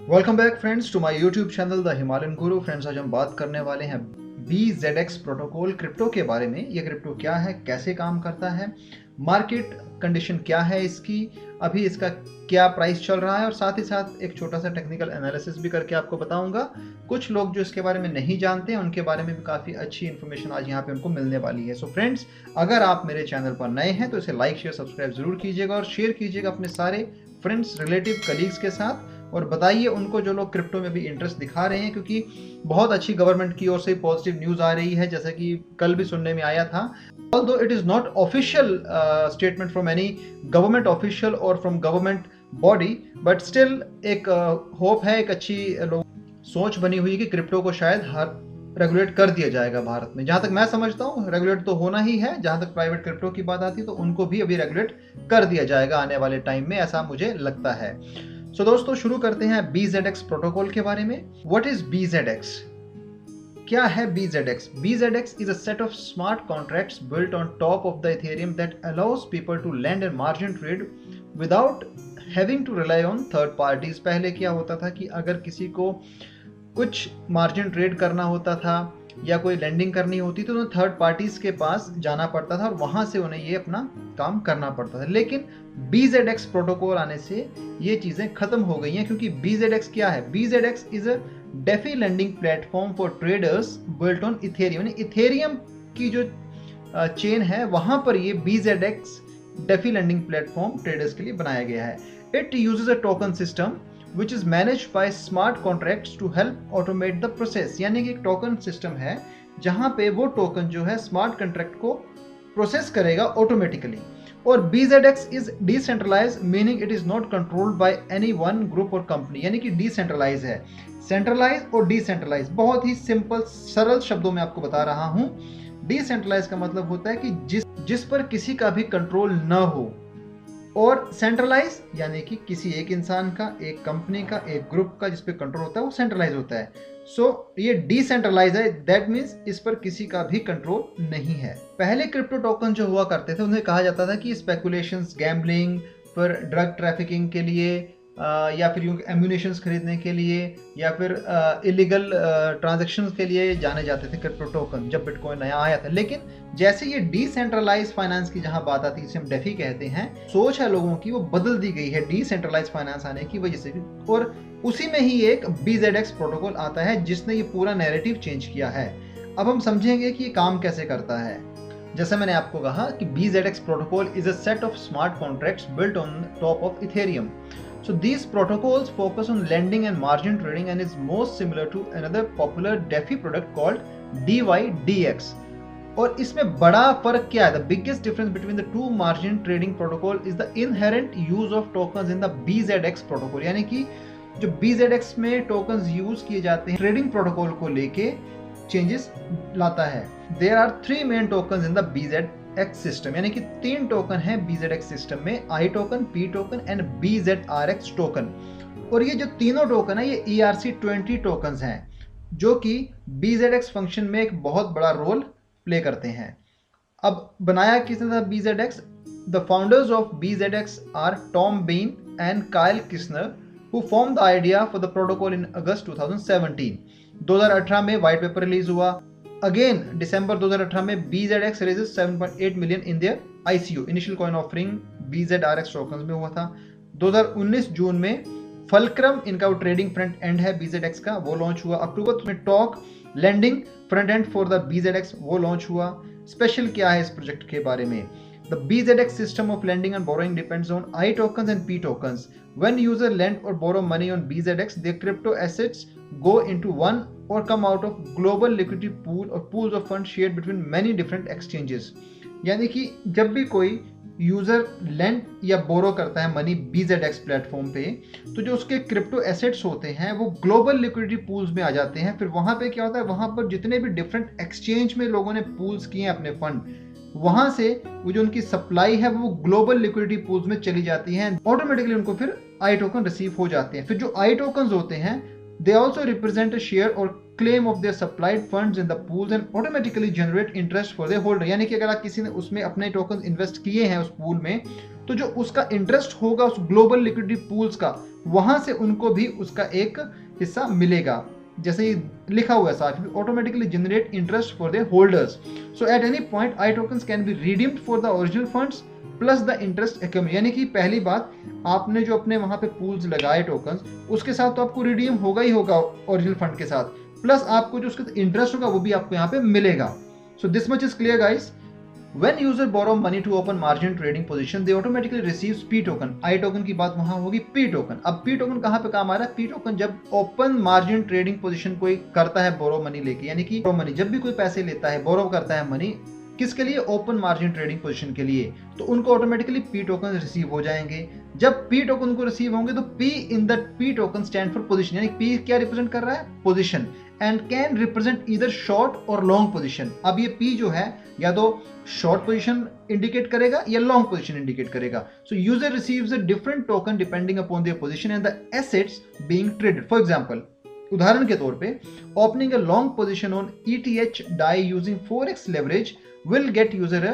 Welcome back friends to my YouTube channel the Himalayan Guru. Friends, आज हम बात करने वाले हैं BZX प्रोटोकॉल क्रिप्टो के बारे में। ये क्रिप्टो क्या है, कैसे काम करता है, मार्केट कंडीशन क्या है इसकी, अभी इसका क्या प्राइस चल रहा है, और साथ ही साथ एक छोटा सा टेक्निकल एनालिसिस भी करके आपको बताऊंगा। कुछ लोग जो इसके बारे में नहीं जानते हैं उनके बारे में भी काफ़ी अच्छी इन्फॉर्मेशन आज यहाँ पे उनको मिलने वाली है। सो फ्रेंड्स, अगर आप मेरे चैनल पर नए हैं तो इसे लाइक शेयर सब्सक्राइब जरूर कीजिएगा और शेयर कीजिएगा अपने सारे फ्रेंड्स, रिलेटिव, कलीग्स के साथ, और बताइए उनको जो लोग क्रिप्टो में भी इंटरेस्ट दिखा रहे हैं, क्योंकि बहुत अच्छी गवर्नमेंट की ओर से पॉजिटिव न्यूज़ आ रही है, जैसा कि कल भी सुनने में आया था। Although it is not official statement from any government official और from government body, but still एक होप है, एक अच्छी सोच बनी हुई है कि क्रिप्टो को शायद हर रेगुलेट कर दिया जाएगा भारत में। जहां तक मैं समझता हूं रेगुलेट तो होना ही है। जहां तक प्राइवेट क्रिप्टो की बात आती है तो उनको भी अभी रेगुलेट कर दिया जाएगा आने वाले टाइम में, ऐसा मुझे लगता है। सो दोस्तों, शुरू करते हैं BZX प्रोटोकॉल के बारे में। What is BZX? क्या है BZX? BZX is a set of smart contracts built on top of the Ethereum that allows people to lend and margin trade without having to rely on third parties। पहले क्या होता था कि अगर किसी को कुछ मार्जिन ट्रेड करना होता था या कोई लेंडिंग करनी होती तो उन्हें थर्ड पार्टीज के पास जाना पड़ता था और वहां से उन्हें ये अपना काम करना पड़ता था। लेकिन BZX प्रोटोकॉल आने से ये चीजें खत्म हो गई हैं, क्योंकि BZX क्या है? BZX is a DeFi lending platform for traders built on Ethereum. यानी इथेरियम की जो चेन है वहां पर ये BZX DeFi lending platform traders के लिए बनाया गया है। It uses a token system which is managed by smart contracts to help automate the process। यानी कि एक टोकन सिस्टम है जहां पे वो टोकन जो है स्मार्ट कॉन्ट्रैक्ट को प्रोसेस करेगा ऑटोमेटिकली। और BZX is decentralize, meaning it is not controlled by any one group और कंपनी। यानी कि डिसेंट्रलाइज है। सेंट्रलाइज और डिसेंट्रलाइज बहुत ही सिंपल सरल शब्दों में आपको बता रहा हूं। डिसेंट्रलाइज का मतलब होता है कि जिस पर किसी का भी कंट्रोल न हो, और सेंट्रलाइज यानी कि किसी एक इंसान का, एक कंपनी का, एक ग्रुप का जिस पे कंट्रोल होता है वो सेंट्रलाइज होता है। सो ये डिसेंट्रलाइज है, दैट मीन्स इस पर किसी का भी कंट्रोल नहीं है। पहले क्रिप्टो टोकन जो हुआ करते थे उन्हें कहा जाता था कि स्पेकुलेशंस, गैम्बलिंग, फिर ड्रग ट्रैफिकिंग के लिए, या फिर एम्यूनेशंस खरीदने के लिए, या फिर इलीगल ट्रांजैक्शंस के लिए जाने जाते थे क्रिप्टो टोकन, जब बिटकॉइन नया आया था। लेकिन जैसे ये डिसेंट्रलाइज फाइनेंस की जहां बात आती है, जिसे हम डेफी कहते हैं, सोच है लोगों की वो बदल दी गई है डिसेंट्रलाइज फाइनेंस आने की वजह से। और उसी में ही एक BZX प्रोटोकॉल आता है जिसने ये पूरा नैरेटिव चेंज किया है। अब हम समझेंगे कि ये काम कैसे करता है। जैसे मैंने आपको कहा कि BZX protocol is a set of smart contracts built on top of Ethereum. So these protocols focus on lending and margin trading and is most similar to another popular DeFi product called DYDX। और इसमें बड़ा फर्क क्या है? The biggest difference between the two margin trading protocol is the inherent use of tokens in the BZX protocol। यानी कि जो BZX में tokens यूज किए जाते हैं ट्रेडिंग प्रोटोकॉल को लेके चेंजेस लाता है। There are three main tokens in the BZX system, यानी कि 3 टोकन है BZX सिस्टम में, I token, P token and BZRX token. और ये जो तीनों टोकन है ये ERC20 टोकन्स हैं जो कि BZX फंक्शन में एक बहुत बड़ा रोल प्ले करते हैं। अब बनाया किसने था BZX? The founders of BZX are Tom Ben and Kyle Kisner who formed the idea for the protocol in August 2017। 2018 में व्हाइट पेपर रिलीज हुआ। अगेन दिसंबर 2018 में BZX raises 7.8 million in their ICO, initial coin offering BZRX tokens में हुआ था। 2019 जून में fulcrum, इनका वो trading front end है BZX का, वो लॉन्च हुआ। अक्टूबर में talk lending front end for the BZX वो लॉन्च हुआ। स्पेशल क्या है इस प्रोजेक्ट के बारे में? The BZX system of lending and borrowing depends on I tokens and P tokens। When user lend or borrow money on BZX, their crypto assets go into one or come out of global liquidity pool or pools of funds shared between many different exchanges। यानी कि जब भी कोई user land या बोरो करता है money BZX platform पे, तो जो उसके क्रिप्टो एसेट्स होते हैं वो ग्लोबल लिक्विडिटी पूल्स में आ जाते हैं। फिर वहां पे क्या होता है, वहां पर जितने भी डिफरेंट एक्सचेंज में लोगों ने पूल्स किए हैं अपने फंड, वहां से वो जो उनकी सप्लाई है वो ग्लोबल लिक्विडिटी पूल्स में चली जाती है। ऑटोमेटिकली उनको फिर आई टोकन रिसीव हो जाते हैं। फिर जो आई टोकन होते हैं they also represent a share और claim of their supplied funds in the pools and automatically generate interest for their holder। यानी कि अगर आप किसी ने उसमें अपने टोकन इन्वेस्ट किए हैं उस पूल में, तो जो उसका इंटरेस्ट होगा उस ग्लोबल लिक्विडिटी पूल्स का, वहां से उनको भी उसका एक हिस्सा मिलेगा। जैसे ये लिखा हुआ है साथ में, automatically generate interest for their holders. So at any point I tokens can be redeemed for the original funds plus the interest accumulate. यानी कि पहली बात, आपने जो अपने वहां पे पूल्स लगाए टोकन्स, उसके साथ तो आपको रिडीम होगा ही होगा ओरिजिनल फंड के साथ, प्लस आपको जो उसका इंटरेस्ट होगा वो भी आपको यहाँ पे मिलेगा। So this much is clear guys. When user borrow money to open margin trading position, they automatically receives P token। I token की बात वहां होगी P token। अब P token कहाँ पे काम आ रहा है? P token जब ओपन मार्जिन ट्रेडिंग पोजीशन कोई करता है बोरो मनी लेके, यानी कि बोरो मनी जब भी कोई पैसे लेता है, बोरो करता है मनी, किसके लिए? ओपन मार्जिन ट्रेडिंग पोजीशन के लिए, तो उनको ऑटोमेटिकली P टोकन रिसीव हो जाएंगे। जब P टोकन को रिसीव होंगे तो P in the P token stand for position, यानी P क्या रिप्रेजेंट कर रहा है? Position, and can represent either short और लॉन्ग पोजीशन। अब ये P जो है या तो शॉर्ट पोजीशन इंडिकेट करेगा या लॉन्ग पोजीशन इंडिकेट करेगा। So user receives a different token depending upon their position and the assets being traded. For example, उदाहरण के तौर पे, opening a long position on ETH Dai using 4x leverage will get user a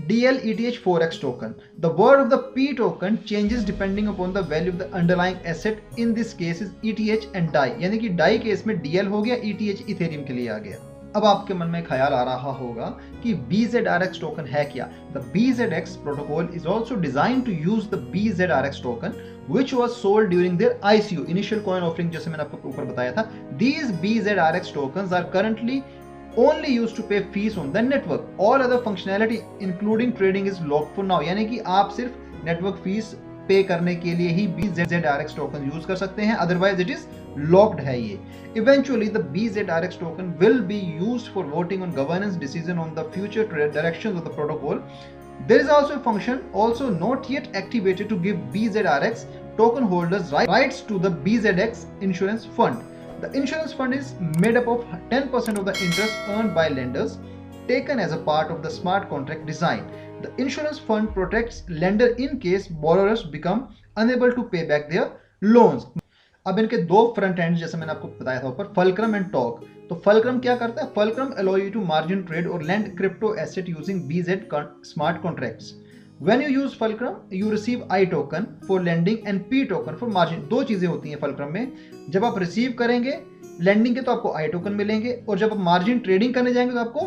DL ETH 4x token. The word of the P token changes depending upon the value of the underlying asset. In this case is ETH and DAI। यानी कि DAI case में DL हो गया, ETH Ethereum के लिए आ गया। अब आपके मन में ख्याल आ रहा होगा कि BZRX टोकन है क्या? The BZX protocol is also designed to use the BZRX token which was sold during their ICO, initial coin offering, जैसे मैंने आपको ऊपर बताया था। These BZRX tokens are currently only used to pay fees on the network. All other functionality including trading is locked for now। यानी कि आप सिर्फ नेटवर्क फीस पे करने के लिए ही BZRX टोकन यूज कर सकते हैं, अदरवाइज इट इज लॉक्ड है ये। Eventually the BZRX token will be used for voting on governance decision on the future directions of the protocol. There is also a function also not yet activated to give BZRX token holders rights to the BZX insurance fund. The insurance fund is made up of 10% of the interest earned by lenders taken as a part of the smart contract design. The insurance fund protects lender in case borrowers become unable to pay back their loans. अब इनके दो front end, जैसे मैंने आपको बताया था ऊपर, fulcrum and torque. तो फलक्रम क्या करता है? Fulcrum allow you to margin trade or lend crypto asset using BZ smart contracts. When you use Fulcrum, you receive I token for lending and P token for margin। दो चीजें होती हैं Fulcrum में। जब आप रिसीव करेंगे lending के तो आपको I टोकन मिलेंगे, और जब आप मार्जिन ट्रेडिंग करने जाएंगे तो आपको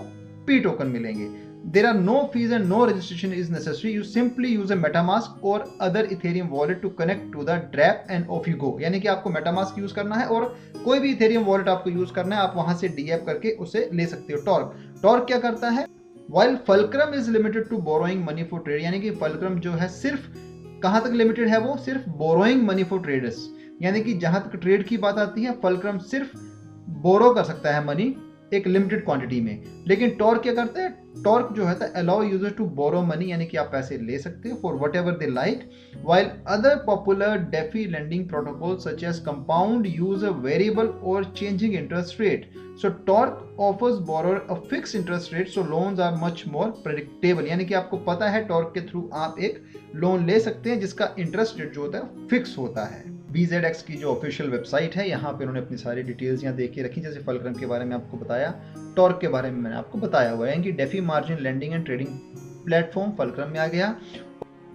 P टोकन मिलेंगे। There are no fees and no registration is necessary. You simply use a MetaMask or other Ethereum wallet to connect to the DApp and off you go। यानी कि आपको MetaMask use करना है और कोई भी Ethereum wallet आपको use करना है, आप वहां से DApp करके उसे ले सकते हो। टॉर्क क्या करता है? While Fulcrum is limited to borrowing money for trade, यानी कि Fulcrum जो है सिर्फ कहां तक लिमिटेड है? वो सिर्फ borrowing money for traders, यानी कि जहां तक ट्रेड की बात आती है Fulcrum सिर्फ बोरो कर सकता है मनी एक लिमिटेड क्वांटिटी में। लेकिन टॉर्क क्या करता है? टॉर्क जो है allow user to borrow money, यानी कि आप पैसे ले सकते हो for whatever they like. While other popular DeFi lending protocol such as Compound use a variable और changing interest rate. So Torque offers borrower a fix interest rate, so loans are much more predictable. यानी कि आपको पता है torque के through आप एक loan ले सकते हैं जिसका इंटरेस्ट रेट जो होता है फिक्स होता है। BZX की जो ऑफिशियल वेबसाइट है, यहाँ पे उन्होंने अपनी सारी डिटेल्स यहाँ दे के रखी, जैसे फलक्रम के बारे में आपको बताया, टॉर्क के बारे में मैंने आपको बताया हुआ है कि DeFi margin lending and trading platform fulcrum में आ गया,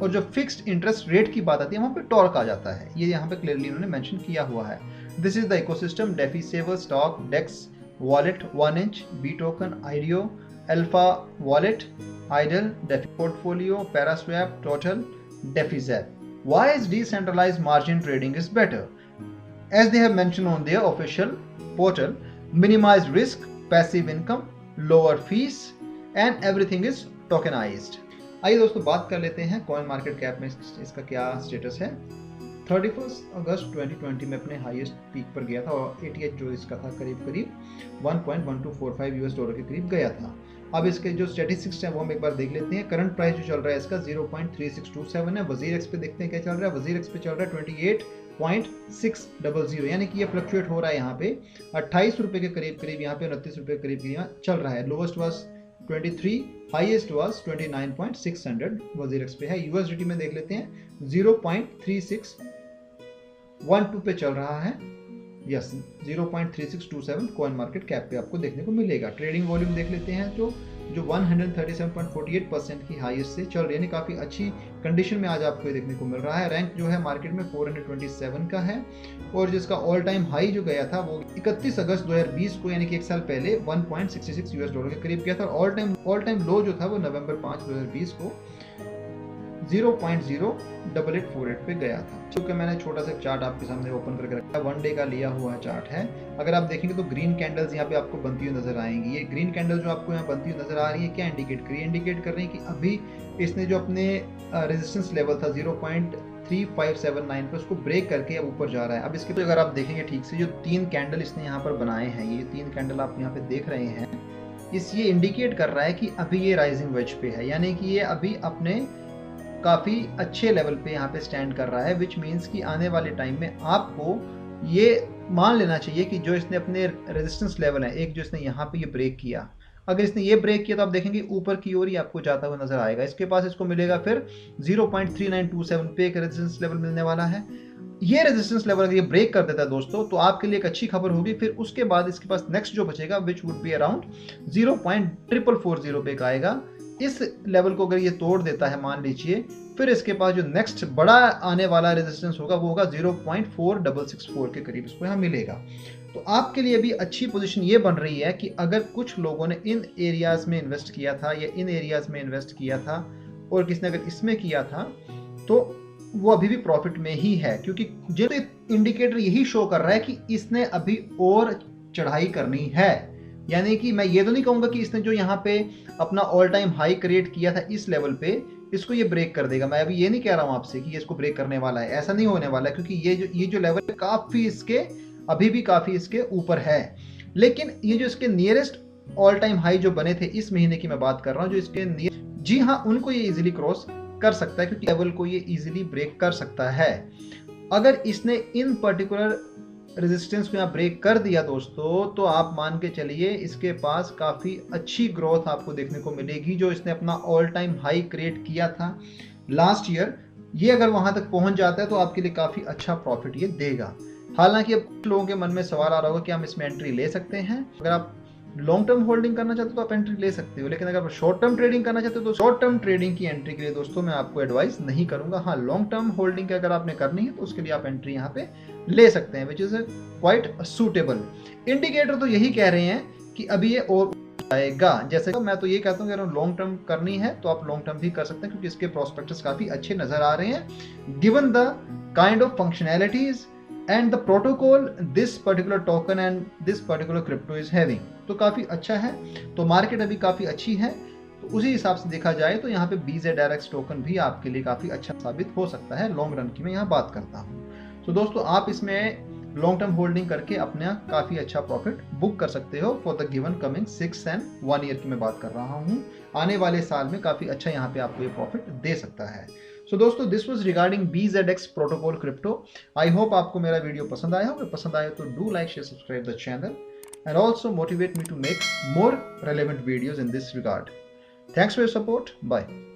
और जो फिक्स्ड इंटरेस्ट रेट की बात आती है वहाँ पे टॉर्क आ जाता है। ये यहाँ पे क्लियरली उन्होंने मेंशन किया हुआ है। This is the ecosystem DeFi Saver stock DEX wallet 1inch B token आइडियो alpha wallet idle DeFi portfolio ParaSwap total DeFi Zap. Why is decentralized margin trading is better? As they have mentioned on their official portal, minimize risk, passive income, lower fees, and everything is tokenized. आइए दोस्तों बात कर लेते हैं coin market cap में इसका क्या status है। 31 अगस्त 2020 में अपने हाईएस्ट पीक पर गया था और ETH जो इसका था करीब 1.1245 US डॉलर के करीब गया था। अब इसके जो स्टैटिस्टिक्स हैं वो हम एक बार देख लेते हैं। करंट प्राइस जो चल रहा है इसका 0.3627 है। वजीर पे देखते हैं क्या चल रहा है। वजीर पे चल रहा है 28.600, यानी कि ये फ्लक्चुएट हो रहा है यहाँ पे 28 रुपए के करीब करीब, यहाँ पे 29 रुपए के करीब यहाँ चल रहा है। लोवेस्ट वाज 23, हाईएस्ट वाज 29.600 वजीर पे है। USDT में देख लेते हैं 0.3612 पे चल रहा है यस 0.3627 कॉइन मार्केट कैप पे आपको देखने को मिलेगा। ट्रेडिंग वॉल्यूम देख लेते हैं जो 137.48% की हाईएस्ट से चल रही है, यानी काफ़ी अच्छी कंडीशन में आज आपको ये देखने को मिल रहा है। रैंक जो है मार्केट में 427 का है और जिसका ऑल टाइम हाई जो गया था वो 31 अगस्त 2020 को, यानी कि एक साल पहले 1.66 यूएस डॉलर के करीब गया था। और ऑल टाइम लो जो था वो नवंबर 5 2020 को 0.08848 पे गया था। क्योंकि मैंने छोटा सा चार्ट आपके सामने ओपन करके रखा है, 1 डे का लिया हुआ चार्ट है। अगर आप देखेंगे तो ग्रीन कैंडल्स यहाँ पे आपको बनती हुई नजर आएंगी। ये ग्रीन कैंडल जो आपको यहाँ बनती हुई नजर आ रही है क्या इंडिकेट कर रही है? इंडिकेट कर रही है कि अभी इसने जो अपने रेजिस्टेंस लेवल था 0.3579 पे उसको ब्रेक करके अब ऊपर जा रहा है। अब इसके अगर आप देखेंगे ठीक से, जो 3 कैंडल इसने यहाँ पर बनाए हैं, ये 3 कैंडल आप यहाँ पे देख रहे हैं, ये इंडिकेट कर रहा है कि अभी ये राइजिंग वेज पे है, यानी कि ये अभी अपने काफ़ी अच्छे लेवल पे यहाँ पे स्टैंड कर रहा है। विच मीन्स कि आने वाले टाइम में आपको ये मान लेना चाहिए कि जो इसने अपने रेजिस्टेंस लेवल है, एक जो इसने यहाँ पे ये ब्रेक किया, अगर इसने ये ब्रेक किया तो आप देखेंगे ऊपर की ओर ही आपको जाता हुआ नजर आएगा। इसके पास इसको मिलेगा फिर 0.3927 पे एक रेजिस्टेंस लेवल मिलने वाला है। ये रेजिस्टेंस लेवल अगर ये ब्रेक कर देता है दोस्तों तो आपके लिए एक अच्छी खबर होगी। फिर उसके बाद इसके पास नेक्स्ट जो बचेगा विच वुड बी अराउंड 0.4440 पे आएगा। इस लेवल को अगर ये तोड़ देता है मान लीजिए, फिर इसके पास जो नेक्स्ट बड़ा आने वाला रेजिस्टेंस होगा वो होगा 0.4664 के करीब इसको यहाँ मिलेगा। तो आपके लिए भी अच्छी पोजीशन ये बन रही है कि अगर कुछ लोगों ने इन एरियाज में इन्वेस्ट किया था या इन एरियाज में इन्वेस्ट किया था और किसने अगर इसमें किया था तो वो अभी भी प्रॉफिट में ही है, क्योंकि जो इंडिकेटर यही शो कर रहा है कि इसने अभी और चढ़ाई करनी है। यानी कि मैं ये तो नहीं कहूंगा कि इसने जो यहाँ पे अपना ऑल टाइम हाई क्रिएट किया था इस लेवल पे इसको ये ब्रेक कर देगा। मैं अभी ये नहीं कह रहा हूँ आपसे कि ये इसको ब्रेक करने वाला है, ऐसा नहीं होने वाला है, क्योंकि ये जो लेवल है काफी इसके अभी भी काफी इसके ऊपर है। लेकिन ये जो इसके नियरेस्ट ऑल टाइम हाई जो बने थे इस महीने की मैं बात कर रहा हूँ, जो इसके जी हाँ उनको ये इजिली क्रॉस कर सकता है, क्योंकि लेवल को ये इजिली ब्रेक कर सकता है। अगर इसने इन पर्टिकुलर रेजिस्टेंस को यहाँ ब्रेक कर दिया दोस्तों तो आप मान के चलिए इसके पास काफ़ी अच्छी ग्रोथ आपको देखने को मिलेगी। जो इसने अपना ऑल टाइम हाई क्रिएट किया था लास्ट ईयर, ये अगर वहां तक पहुंच जाता है तो आपके लिए काफ़ी अच्छा प्रॉफिट ये देगा। हालांकि अब कुछ लोगों के मन में सवाल आ रहा होगा कि हम इसमें एंट्री ले सकते हैं। अगर आप लॉन्ग टर्म होल्डिंग करना चाहते हो तो आप एंट्री ले सकते हो, लेकिन अगर आप शॉर्ट टर्म ट्रेडिंग करना चाहते हो तो शॉर्ट टर्म ट्रेडिंग की एंट्री के लिए दोस्तों मैं आपको एडवाइस नहीं करूंगा। हाँ, लॉन्ग टर्म होल्डिंग अगर आपने करनी है तो उसके लिए आप एंट्री यहाँ पे ले सकते हैं, which is quite suitable. Indicator तो यही कह रहे हैं कि अभी ये और आएगा। जैसे मैं तो ये कहता हूँ अगर लॉन्ग टर्म करनी है तो आप लॉन्ग टर्म भी कर सकते हैं, क्योंकि इसके प्रोस्पेक्टस काफी अच्छे नजर आ रहे हैं given the kind of functionalities and the protocol this particular token and this particular crypto is having। तो काफी अच्छा है। तो मार्केट अभी काफी अच्छी है, तो उसी हिसाब से देखा जाए तो यहाँ पे BZRX टोकन भी आपके लिए काफी अच्छा साबित हो सकता है लॉन्ग रन की मैं यहाँ बात करता हूँ। तो दोस्तों आप इसमें लॉन्ग टर्म होल्डिंग करके अपना काफी अच्छा प्रॉफिट बुक कर सकते हो for the given coming 6 and 1 year की मैं बात कर रहा हूँ। आने वाले साल में काफी अच्छा यहाँ पे आपको ये प्रॉफिट दे सकता है। सो दोस्तों this was regarding BZX protocol crypto. I hope आपको मेरा वीडियो पसंद आया हो। अगर पसंद आया तो do like share subscribe the channel and also motivate me to make more relevant videos in this regard. Thanks for your support. Bye.